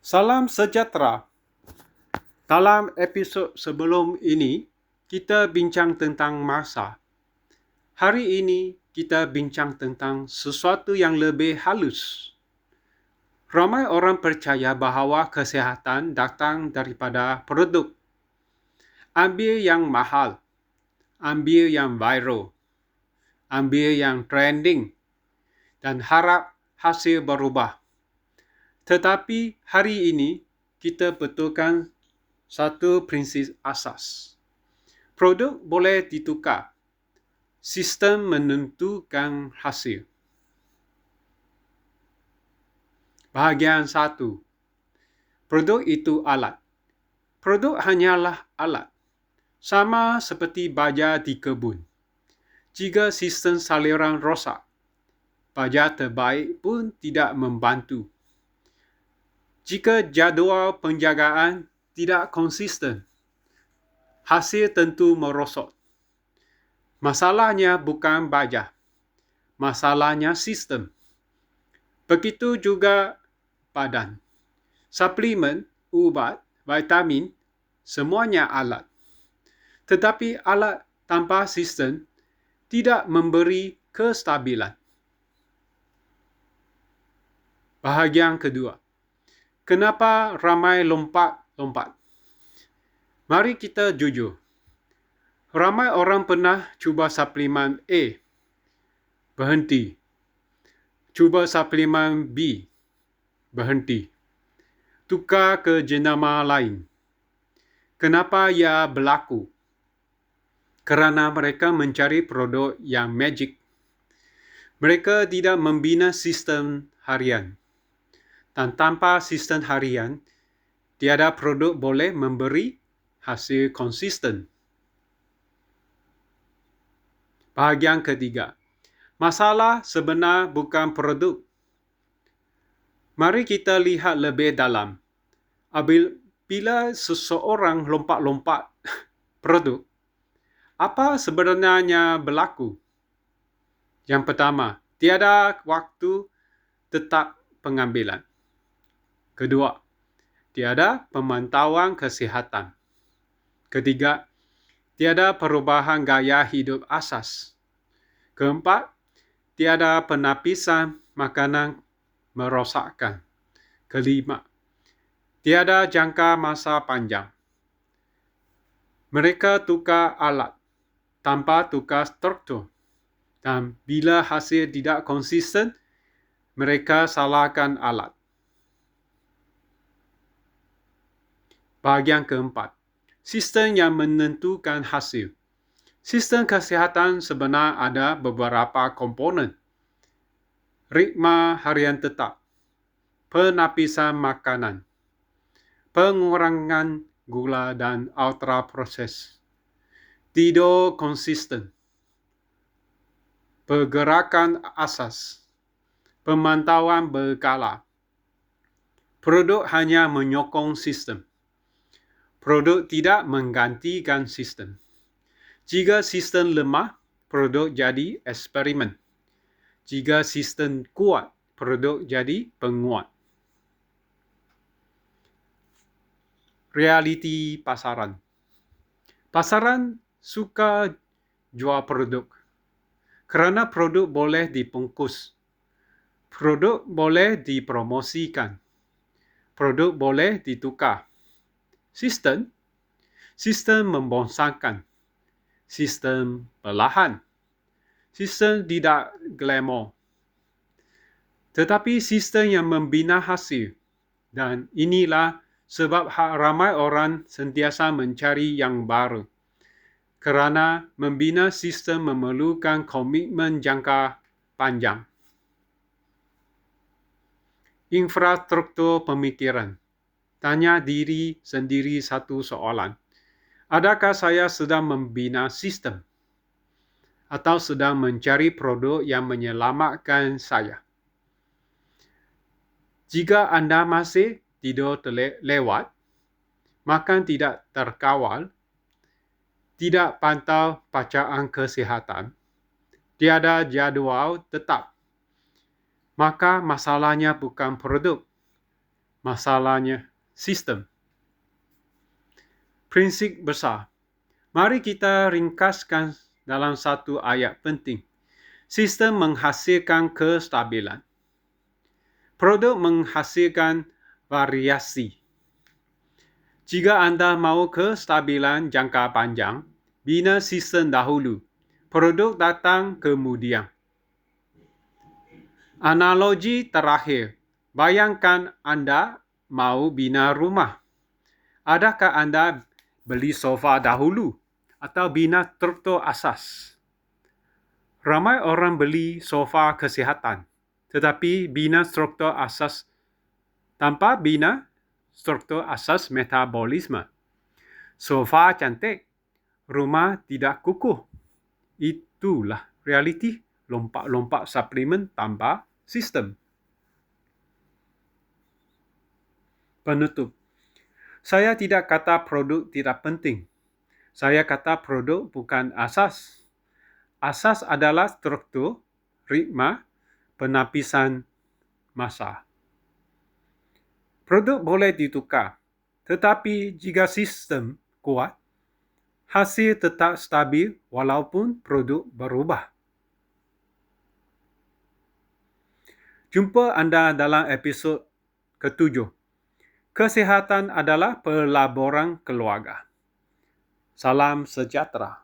Salam sejahtera. Dalam episod sebelum ini, kita bincang tentang masa. Hari ini, kita bincang tentang sesuatu yang lebih halus. Ramai orang percaya bahawa kesihatan datang daripada produk. Ambil yang mahal, ambil yang viral, ambil yang trending, dan harap hasil berubah. Tetapi hari ini, kita betulkan satu prinsip asas. Produk boleh ditukar. Sistem menentukan hasil. Bahagian 1. Produk itu alat. Produk hanyalah alat. Sama seperti baja di kebun. Jika sistem saliran rosak, baja terbaik pun tidak membantu. Jika jadual penjagaan tidak konsisten, hasil tentu merosot. Masalahnya bukan baja. Masalahnya sistem. Begitu juga badan. Suplemen, ubat, vitamin, semuanya alat. Tetapi alat tanpa sistem tidak memberi kestabilan. Bahagian kedua. Kenapa ramai lompat-lompat? Mari kita jujur. Ramai orang pernah cuba suplemen A, berhenti. Cuba suplemen B, berhenti. Tukar ke jenama lain. Kenapa ia berlaku? Kerana mereka mencari produk yang magic. Mereka tidak membina sistem harian. Dan tanpa sistem harian, tiada produk boleh memberi hasil konsisten. Bahagian ketiga. Masalah sebenar bukan produk. Mari kita lihat lebih dalam. Bila seseorang lompat-lompat produk, apa sebenarnya berlaku? Yang pertama, tiada waktu tetap pengambilan. Kedua, tiada pemantauan kesihatan. Ketiga, tiada perubahan gaya hidup asas. Keempat, tiada penapisan makanan merosakkan. Kelima, tiada jangka masa panjang. Mereka tukar alat tanpa tukar struktur. Dan bila hasil tidak konsisten, mereka salahkan alat. Bahagian keempat. Sistem yang menentukan hasil. Sistem kesihatan sebenar ada beberapa komponen. Ritma harian tetap. Penapisan makanan. Pengurangan gula dan ultra proses. Tidur konsisten. Pergerakan asas. Pemantauan berkala. Produk hanya menyokong sistem. Produk tidak menggantikan sistem. Jika sistem lemah, produk jadi eksperimen. Jika sistem kuat, produk jadi penguat. Realiti pasaran. Pasaran suka jual produk. Kerana produk boleh dibungkus. Produk boleh dipromosikan. Produk boleh ditukar. Sistem membosankan. Sistem perlahan. Sistem tidak glamour. Tetapi sistem yang membina hasil. Dan inilah sebab ramai orang sentiasa mencari yang baru. Kerana membina sistem memerlukan komitmen jangka panjang. Infrastruktur pemikiran. Tanya diri sendiri satu soalan. Adakah saya sedang membina sistem? Atau sedang mencari produk yang menyelamatkan saya? Jika anda masih tidur lewat, makan tidak terkawal, tidak pantau bacaan kesihatan, tiada jadual tetap, maka masalahnya bukan produk. masalahnya sistem. Prinsip besar. Mari kita ringkaskan dalam satu ayat penting. Sistem menghasilkan kestabilan. Produk menghasilkan variasi. Jika anda mahu kestabilan jangka panjang, bina sistem dahulu. Produk datang kemudian. Analogi terakhir. Bayangkan anda mahu bina rumah. Adakah anda beli sofa dahulu atau bina struktur asas? Ramai orang beli sofa kesihatan, tetapi bina struktur asas tanpa bina struktur asas metabolisme. Sofa cantik, rumah tidak kukuh. Itulah realiti lompat-lompat suplemen tanpa sistem. Penutup. Saya tidak kata produk tidak penting. Saya kata produk bukan asas. Asas adalah struktur, ritma, penapisan massa. Produk boleh ditukar, tetapi jika sistem kuat, hasil tetap stabil walaupun produk berubah. Jumpa anda dalam episod ke-7. Kesihatan adalah pelaburan keluarga. Salam sejahtera.